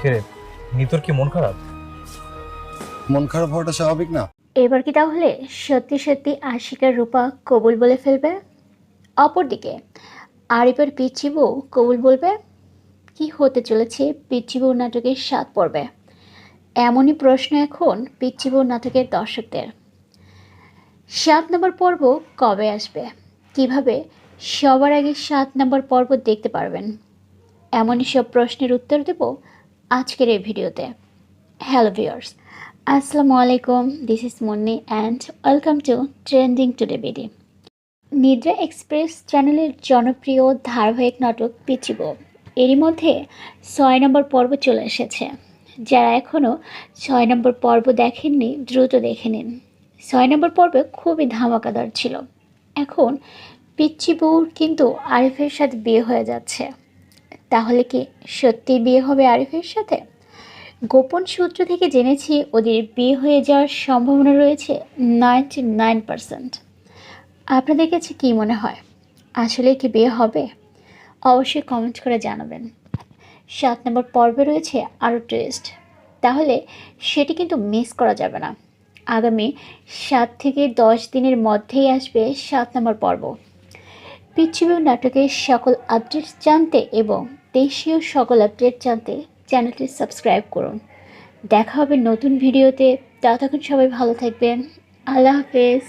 কিরে, নিতর কি মন খারাপ? মন খারাপ হওয়াটা স্বাভাবিক না? এবার কি তাহলে সত্যি সত্যি আশিকার রূপা কবুল বলে ফেলবে? অপরদিকে আরিফের পিচ্চি বউ কবুল বলবে? কি হতে চলেছে পিচ্চি বউ নাটকের 7 পর্বে? এমনই প্রশ্ন এখন পিচ্চি বউ নাটকের দর্শকদের। 7 নম্বর পর্ব কবে আসবে? কিভাবে সবার আগে 7 নম্বর পর্ব দেখতে পারবেন? এমনই সব প্রশ্নের উত্তর দেব আজকের এই ভিডিওতে। হ্যালো ভিউয়ার্স, আসসালামু আলাইকুম, this is Munni and welcome to trending today BD. নিদ্রা এক্সপ্রেস চ্যানেলের জনপ্রিয় ধারাবাহিক নাটক পিচ্চি বউ এরই মধ্যে 6 নম্বর পর্ব চলে এসেছে। যারা এখনও 6 নম্বর পর্ব দেখেননি দ্রুত দেখে নিন। 6 নম্বর পর্বে খুবই ধামাকাদার ছিল। এখন পিচ্চি বউর কিন্তু আরিফের সাথে বিয়ে হয়ে যাচ্ছে। তাহলে কি সত্যি বিয়ে হবে আরিফের সাথে? গোপন সূত্র থেকে জেনেছি ওদের বিয়ে হয়ে যাওয়ার সম্ভাবনা রয়েছে 99%। আপনাদের কাছে কী মনে হয়, আসলে কি বিয়ে হবে? অবশ্যই কমেন্ট করে জানাবেন। 7 নম্বর পর্বে রয়েছে আরও টুইস্ট, তাহলে সেটি কিন্তু মিস করা যাবে না। আগামী 7 থেকে 10 দিনের মধ্যেই আসবে 7 নম্বর পর্ব। পিচ্চি বউ নাটকের সকল আপডেট জানতে এবং দেশীয় সকল আপডেট জানতে চ্যানেলটি সাবস্ক্রাইব করুন। দেখা হবে নতুন ভিডিওতে। ততক্ষণ সবাই ভালো থাকবেন। আল্লাহ হাফেজ।